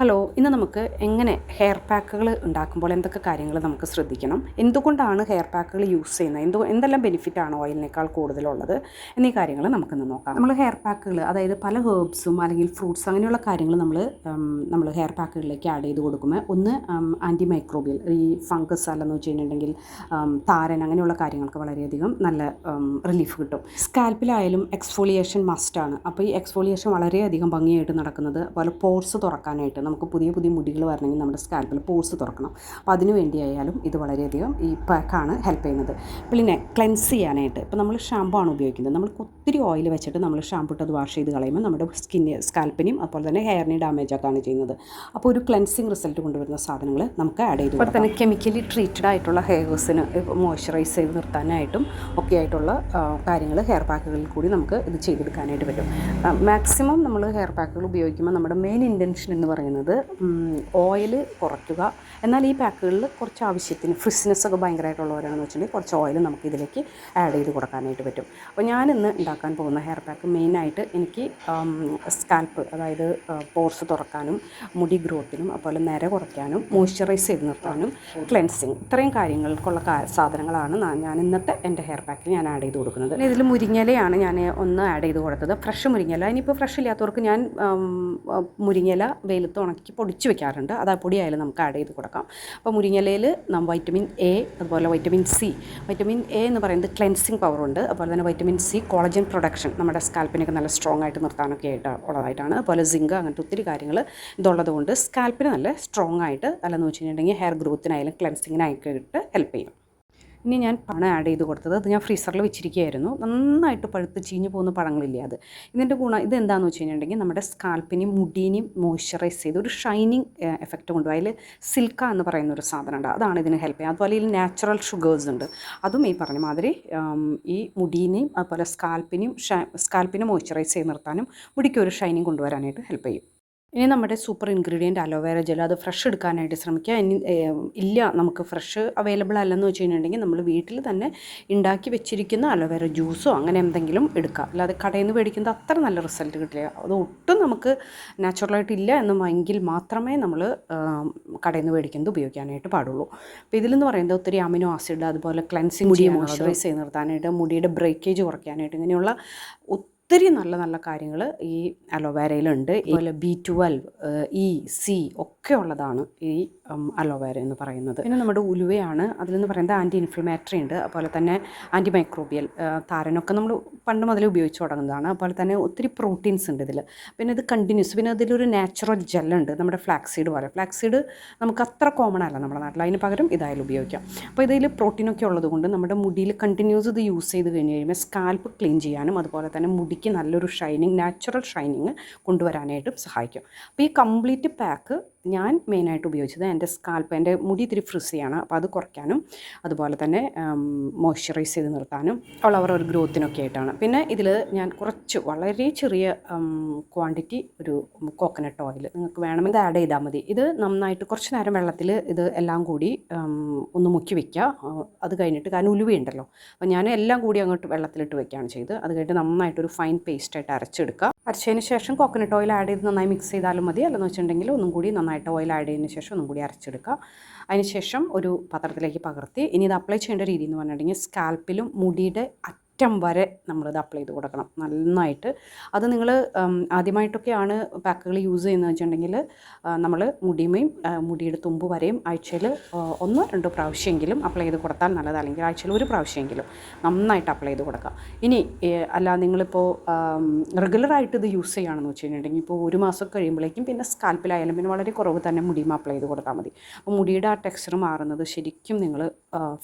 Hello, ഇന്ന് നമുക്ക് എങ്ങനെ ഹെയർ പാക്കുകൾ ഉണ്ടാക്കുമ്പോൾ എന്തൊക്കെ കാര്യങ്ങൾ നമുക്ക് ശ്രദ്ധിക്കണം, എന്തുകൊണ്ടാണ് ഹെയർ പാക്കുകൾ യൂസ് ചെയ്യുന്നത്, എന്തെല്ലാം ബെനിഫിറ്റാണ് ഓയിലിനേക്കാൾ കൂടുതലുള്ളത് എന്നീ കാര്യങ്ങൾ നമുക്കിന്ന് നോക്കാം. നമ്മൾ ഹെയർ പാക്കുകൾ, അതായത് പല ഹേർബ്സും അല്ലെങ്കിൽ ഫ്രൂട്ട്സ് അങ്ങനെയുള്ള കാര്യങ്ങൾ നമ്മൾ ഹെയർ പാക്കുകളിലേക്ക് ആഡ് ചെയ്ത് കൊടുക്കുമ്പോൾ ഒന്ന് ആൻറ്റി മൈക്രോബിയൽ, ഈ ഫംഗസ് അല്ലെന്ന് വെച്ച് കഴിഞ്ഞിട്ടുണ്ടെങ്കിൽ താരൻ അങ്ങനെയുള്ള കാര്യങ്ങൾക്ക് വളരെയധികം നല്ല റിലീഫ് കിട്ടും. സ്കാൽപ്പിലായാലും എക്സ്ഫോളിയേഷൻ മസ്റ്റാണ്. അപ്പോൾ ഈ എക്സ്ഫോളിയേഷൻ വളരെയധികം ഭംഗിയായിട്ട് നടക്കുന്നത് അതുപോലെ പോർസ് തുറക്കാനായിട്ട്, നമുക്ക് പുതിയ മുടികൾ വരണമെങ്കിൽ നമ്മുടെ സ്കാൽപ്പിൽ പോർസ് തുറക്കണം. അപ്പോൾ അതിന് വേണ്ടിയായാലും ഇത് വളരെയധികം ഈ പാക്കാണ് ഹെൽപ്പ് ചെയ്യുന്നത്. പിന്നെ ക്ലെൻസ് ചെയ്യാനായിട്ട്, ഇപ്പോൾ നമ്മൾ ഷാമ്പു ആണ് ഉപയോഗിക്കുന്നത്, നമ്മൾക്ക് ഒത്തിരി ഓയിൽ വെച്ചിട്ട് നമ്മൾ ഷാമ്പു ഇട്ട് അത് വാഷ് ചെയ്ത് കളയുമ്പോൾ നമ്മുടെ സ്കാൽപ്പിനെയും അതുപോലെ തന്നെ ഹെയറിനെയും ഡാമേജ് ആക്കുകയാണ് ചെയ്യുന്നത്. അപ്പോൾ ഒരു ക്ലെൻസിങ് റിസൾട്ട് കൊണ്ടുവരുന്ന സാധനങ്ങൾ നമുക്ക് ആഡ് ചെയ്തു. അതുപോലെ തന്നെ കെമിക്കലി ട്രീറ്റഡ് ആയിട്ടുള്ള ഹെയർസിന് മോയ്സ്ചറൈസ് ചെയ്ത് നിർത്താനായിട്ടും ഒക്കെ ആയിട്ടുള്ള കാര്യങ്ങൾ ഹെയർ പാക്കുകളിൽ കൂടി നമുക്ക് ഇത് ചെയ്തെടുക്കാനായിട്ട് പറ്റും. മാക്സിമം നമ്മൾ ഹെയർ പാക്കുകൾ ഉപയോഗിക്കുമ്പോൾ നമ്മുടെ മെയിൻ ഇൻറ്റൻഷൻ എന്ന് പറയുന്നത് ഓയിൽ കുറയ്ക്കുക. എന്നാൽ ഈ പാക്കുകളിൽ കുറച്ച് ആവശ്യത്തിന് ഫ്രിസ്നെസ് ഒക്കെ ഭയങ്കരമായിട്ടുള്ളവരാണെന്ന് വെച്ചിട്ടുണ്ടെങ്കിൽ കുറച്ച് ഓയിൽ നമുക്ക് ഇതിലേക്ക് ആഡ് ചെയ്ത് കൊടുക്കാനായിട്ട് പറ്റും. അപ്പോൾ ഞാനിന്ന് ഉണ്ടാക്കാൻ പോകുന്ന ഹെയർ പാക്ക് മെയിനായിട്ട് എനിക്ക് സ്കാൽപ്പ്, അതായത് പോർസ് തുറക്കാനും മുടി ഗ്രോത്തിനും അതുപോലെ നര കുറയ്ക്കാനും മോയ്സ്ചറൈസ് ചെയ്ത് നിർത്താനും ക്ലെൻസിങ്, ഇത്രയും കാര്യങ്ങൾക്കുള്ള സാധനങ്ങളാണ് ഞാൻ ഇന്നത്തെ എൻ്റെ ഹെയർ പാക്കിൽ ഞാൻ ആഡ് ചെയ്ത് കൊടുക്കുന്നത്. പിന്നെ ഇതിൽ മുരിങ്ങയിലയാണ് ഞാൻ ഒന്ന് ആഡ് ചെയ്ത് കൊടുത്തത്, ഫ്രഷ് മുരിങ്ങയില. ഇനിയിപ്പോൾ ഫ്രഷ് ഇല്ലാത്തവർക്ക് ഞാൻ മുരിങ്ങയില വെയിലത്ത് ഉണക്കി പൊടിച്ച് വെക്കാറുണ്ട്, അത് ആ പൊടിയായാലും നമുക്ക് ആഡ് ചെയ്ത് കൊടുക്കാം. അപ്പോൾ മുരിങ്ങയിലയിൽ വൈറ്റമിൻ എ അതുപോലെ വൈറ്റമിൻ സി. വൈറ്റമിൻ എ എന്ന് പറയുന്നത് ക്ലെൻസിങ് പവറുണ്ട്, അതുപോലെ തന്നെ വൈറ്റമിൻ സി കോളജൻ പ്രൊഡക്ഷൻ, നമ്മുടെ സ്കാൽപ്പിനൊക്കെ നല്ല സ്ട്രോങ് ആയിട്ട് നിർത്താനൊക്കെ ആയിട്ട് ഉള്ളതായിട്ടാണ്. അതുപോലെ സിങ്ക്, അങ്ങനത്തെ ഒത്തിരി കാര്യങ്ങൾ ഇതുള്ളത് കൊണ്ട് സ്കാൽപ്പിന് നല്ല സ്ട്രോങ് ആയിട്ട്, അല്ലെന്ന് വെച്ച് കഴിഞ്ഞിട്ടുണ്ടെങ്കിൽ ഹെയർ ഗ്രോത്തിനായാലും ക്ലെൻസിങ്ങിനായിട്ട് ഹെൽപ്പ് ചെയ്യും. ഇനി ഞാൻ പഴം ആഡ് ചെയ്ത് കൊടുത്തത്, അത് ഞാൻ ഫ്രീസറിൽ വെച്ചിരിക്കുകയായിരുന്നു. നന്നായിട്ട് പഴുത്ത് ചീഞ്ഞ് പോകുന്ന പഴങ്ങളില്ലേ അത്. ഇതിൻ്റെ ഗുണം ഇതെന്താണെന്ന് വെച്ച് കഴിഞ്ഞിട്ടുണ്ടെങ്കിൽ നമ്മുടെ സ്കാൽപ്പിനെയും മുടീനെയും മോയ്സ്ചറൈസ് ചെയ്ത് ഒരു ഷൈനിങ് എഫക്റ്റ് കൊണ്ടുപോയി. അതിൽ സിൽക്ക എന്ന് പറയുന്ന ഒരു സാധനം ഉണ്ട്, അതാണ് ഇതിന് ഹെൽപ്പ് ചെയ്യുക. അതുപോലെ ഇതിൽ നാച്ചുറൽ ഷുഗേഴ്സ് ഉണ്ട്, അതും ഈ പറഞ്ഞ മാതിരി ഈ മുടീനെയും അതുപോലെ സ്കാൽപ്പിനെ മോയ്സ്ചറൈസ് ചെയ്ത് നിർത്താനും മുടിക്ക് ഒരു ഷൈനിങ് കൊണ്ടുവരാനായിട്ട് ഹെൽപ്പ് ചെയ്യും. ഇനി നമ്മുടെ സൂപ്പർ ഇൻഗ്രീഡിയൻറ്റ് അലോവേര ജെൽ, അത് ഫ്രഷ് എടുക്കാനായിട്ട് ശ്രമിക്കുക. ഇല്ല നമുക്ക് ഫ്രഷ് അവൈലബിൾ അല്ലെന്ന് വെച്ച് കഴിഞ്ഞിട്ടുണ്ടെങ്കിൽ നമ്മൾ വീട്ടിൽ തന്നെ ഉണ്ടാക്കി വെച്ചിരിക്കുന്ന അലോവേര ജ്യൂസോ അങ്ങനെ എന്തെങ്കിലും എടുക്കുക. അല്ലാതെ കടയിൽ നിന്ന് മേടിക്കുന്നത് അത്ര നല്ല റിസൾട്ട് കിട്ടില്ല. അത് ഒട്ടും നമുക്ക് നാച്ചുറലായിട്ട് ഇല്ല എന്നുമെങ്കിൽ മാത്രമേ നമ്മൾ കടയിൽ നിന്ന് മേടിക്കുന്നത് ഉപയോഗിക്കാനായിട്ട് പാടുള്ളൂ. അപ്പോൾ ഇതിലെന്ന് പറയുന്നത് ഒത്തിരി അമിനോ ആസിഡ്, അതുപോലെ ക്ലെൻസിങ്, മുടി മോയ്സ്ചറൈസ് ചെയ്ത് നിർത്താനായിട്ട്, മുടിയുടെ ബ്രേക്കേജ് കുറയ്ക്കാനായിട്ട്, ഇങ്ങനെയുള്ള ഒത്തിരി നല്ല കാര്യങ്ങൾ ഈ അലോവേരയിലുണ്ട്. അതുപോലെ B12, E, C ഒക്കെ ഉള്ളതാണ് ഈ അലോവേര എന്ന് പറയുന്നത്. പിന്നെ നമ്മുടെ ഉലുവയാണ്, അതിലെന്ന് പറയുന്നത് ആൻറ്റി ഇൻഫ്ലമേറ്ററി ഉണ്ട്, അതുപോലെ തന്നെ ആൻറ്റി മൈക്രോബിയൽ, താരനൊക്കെ നമ്മൾ പണ്ട് മുതലേ ഉപയോഗിച്ച് തുടങ്ങുന്നതാണ്. അതുപോലെ തന്നെ ഒത്തിരി പ്രോട്ടീൻസ് ഉണ്ട് ഇതിൽ. പിന്നെ ഇത് കണ്ടിന്യൂസ്. പിന്നെ അതിലൊരു നാച്ചുറൽ ജെല്ലുണ്ട്, നമ്മുടെ ഫ്ലാക്സീഡ് പോലെ. ഫ്ലാക്സീഡ് നമുക്ക് അത്ര കോമൺ അല്ല നമ്മുടെ നാട്ടിൽ, അതിന് പകരം ഇതായാലും ഉപയോഗിക്കാം. അപ്പോൾ ഇതിൽ പ്രോട്ടീനൊക്കെ ഉള്ളതുകൊണ്ട് നമ്മുടെ മുടിയിൽ കണ്ടിന്യൂസ് ഇത് യൂസ് ചെയ്ത് കഴിഞ്ഞ് കഴിയുമ്പോൾ സ്കാൽപ്പ് ക്ലീൻ ചെയ്യാനും അതുപോലെ തന്നെ മുടിക്ക് നല്ലൊരു ഷൈനിങ്, നാച്ചുറൽ ഷൈനിങ് കൊണ്ടുവരാനായിട്ടും സഹായിക്കും. അപ്പോൾ ഈ കംപ്ലീറ്റ് പാക്ക് ഞാൻ മെയിനായിട്ട് ഉപയോഗിച്ചത് എൻ്റെ മുടി ഇത്തിരി ഫ്രിസിയാണ്, അപ്പോൾ അത് കുറയ്ക്കാനും അതുപോലെ തന്നെ മോയ്സ്ചറൈസ് ചെയ്ത് നിർത്താനും ഒരു ഗ്രോത്തിനൊക്കെ ആയിട്ടാണ്. പിന്നെ ഇതിൽ ഞാൻ കുറച്ച് വളരെ ചെറിയ ക്വാണ്ടിറ്റി ഒരു കോക്കനട്ട് ഓയിൽ നിങ്ങൾക്ക് വേണമെങ്കിൽ ആഡ് ചെയ്താൽ മതി. ഇത് നന്നായിട്ട് കുറച്ച് നേരം വെള്ളത്തിൽ ഇത് എല്ലാം കൂടി ഒന്ന് മുക്കി വയ്ക്കുക. അത് കഴിഞ്ഞിട്ട്, കാരണം ഉലുവയുണ്ടല്ലോ, അപ്പോൾ ഞാൻ എല്ലാം കൂടി അങ്ങോട്ട് വെള്ളത്തിലിട്ട് വയ്ക്കുകയാണ് ചെയ്ത്. അത് കഴിഞ്ഞിട്ട് നന്നായിട്ടൊരു ഫൈൻ പേസ്റ്റായിട്ട് അരച്ചെടുക്കുക. അരച്ചതിന് ശേഷം കോക്കനട്ട് ഓയിൽ ആഡ് ചെയ്ത് നന്നായി മിക്സ് ചെയ്താലും മതി. അല്ലെന്ന് വെച്ചിട്ടുണ്ടെങ്കിൽ ഒന്നും കൂടി നന്നായിട്ട് ഓയിൽ ആഡ് ചെയ്തതിന് ശേഷം ഒന്നും കൂടി അരച്ചെടുക്കുക. അതിനുശേഷം ഒരു പാത്രത്തിലേക്ക് പകർത്തി, ഇനി ഇത് അപ്ലൈ ചെയ്യേണ്ട രീതി എന്ന് പറഞ്ഞിട്ടുണ്ടെങ്കിൽ സ്കാൽപ്പിലും മുടിയുടെ അറ്റം വരെ നമ്മളിത് അപ്ലൈ ചെയ്ത് കൊടുക്കണം നന്നായിട്ട്. അത് നിങ്ങൾ ആദ്യമായിട്ടൊക്കെയാണ് പാക്കുകൾ യൂസ് ചെയ്യുന്നത് വെച്ചിട്ടുണ്ടെങ്കിൽ നമ്മൾ മുടിയുടെ തുമ്പ് വരെയും ആഴ്ചയിൽ 1-2 പ്രാവശ്യമെങ്കിലും അപ്ലൈ ചെയ്ത് കൊടുത്താൽ നല്ലത്, അല്ലെങ്കിൽ ആഴ്ചയിൽ 1 പ്രാവശ്യമെങ്കിലും നന്നായിട്ട് അപ്ലൈ ചെയ്ത് കൊടുക്കുക. ഇനി അല്ല നിങ്ങളിപ്പോൾ റെഗുലറായിട്ട് ഇത് യൂസ് ചെയ്യുകയാണെന്ന് വെച്ച് കഴിഞ്ഞിട്ടുണ്ടെങ്കിൽ ഇപ്പോൾ 1 മാസം കഴിയുമ്പോഴേക്കും പിന്നെ സ്കാൽപ്പിലായാലും പിന്നെ വളരെ കുറവ് തന്നെ മുടിയും അപ്ലൈ ചെയ്ത് കൊടുത്താൽ മതി. അപ്പോൾ മുടിയുടെ ആ ടെക്സ്ചർ മാറുന്നത് ശരിക്കും നിങ്ങൾ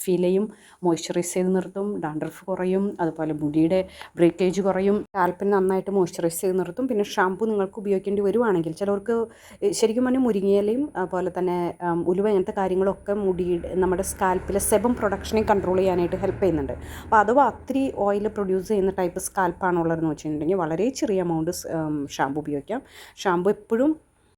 ഫീൽ ചെയ്യും. മോയ്സ്ചറൈസ് ചെയ്ത് നിർത്തും, ഡാൻഡ്രഫ് കുറയും, അതുപോലെ മുടിയുടെ ബ്രേക്കേജ് കുറയും, സ്കാൽപ്പിന് നന്നായിട്ട് മോയ്സ്ചറൈസ് ചെയ്ത് നിർത്തും. പിന്നെ ഷാമ്പു നിങ്ങൾക്ക് ഉപയോഗിക്കേണ്ടി വരുവാണെങ്കിൽ, ചിലവർക്ക് ശരിക്കും പറഞ്ഞാൽ മുരിങ്ങയിലയും അതുപോലെ തന്നെ ഉലുവ അങ്ങനത്തെ കാര്യങ്ങളൊക്കെ നമ്മുടെ സ്കാൽപ്പിലെ സെബം പ്രൊഡക്ഷനെ കൺട്രോൾ ചെയ്യാനായിട്ട് ഹെൽപ്പ് ചെയ്യുന്നുണ്ട്. അപ്പോൾ അഥവാ അത്തിരി ഓയിൽ പ്രൊഡ്യൂസ് ചെയ്യുന്ന ടൈപ്പ് സ്കാൽപ്പാണുള്ളതെന്ന് വെച്ചിട്ടുണ്ടെങ്കിൽ വളരെ ചെറിയ എമൗണ്ട് ഷാമ്പു ഉപയോഗിക്കാം. ഷാമ്പു എപ്പോഴും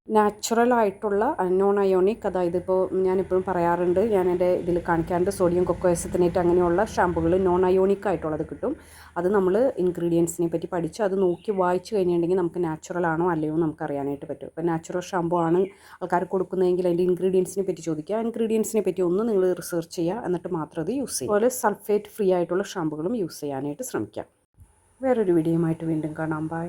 നാച്ചുറൽ ആയിട്ടുള്ള നോൺ അയോണിക്, അതായത് ഇപ്പോൾ ഞാനിപ്പോഴും പറയാറുണ്ട്, ഞാൻ എൻ്റെ ഇതിൽ കാണിക്കാറുണ്ട്, സോഡിയം കൊക്കോയസത്തിനേറ്റ് അങ്ങനെയുള്ള ഷാമ്പുകൾ നോൺ അയോണിക് ആയിട്ടുള്ളത് കിട്ടും. അത് നമ്മൾ ഇൻഗ്രീഡിയൻസിനെ പറ്റി പഠിച്ച് അത് നോക്കി വായിച്ച് കഴിഞ്ഞിട്ടുണ്ടെങ്കിൽ നമുക്ക് നാച്ചുറൽ ആണോ അല്ലയോ നമുക്ക് അറിയാനായിട്ട് പറ്റും. ഇപ്പോൾ നാച്ചുറൽ ഷാമ്പു ആണ് ആൾക്കാർ കൊടുക്കുന്നതെങ്കിൽ അതിൻ്റെ ഇൻഗ്രീഡിയൻസിനെ പറ്റി ചോദിക്കുക. ഇൻഗ്രീഡിയൻസിനെ പറ്റി ഒന്ന് നിങ്ങൾ റിസർച്ച് ചെയ്യുക, എന്നിട്ട് മാത്രം അത് യൂസ് ചെയ്യുക. അതുപോലെ സൾഫേറ്റ് ഫ്രീ ആയിട്ടുള്ള ഷാമ്പുകളും യൂസ് ചെയ്യാനായിട്ട് ശ്രമിക്കാം. വേറൊരു വീഡിയോയുമായിട്ട് വീണ്ടും കാണാം. ബൈ.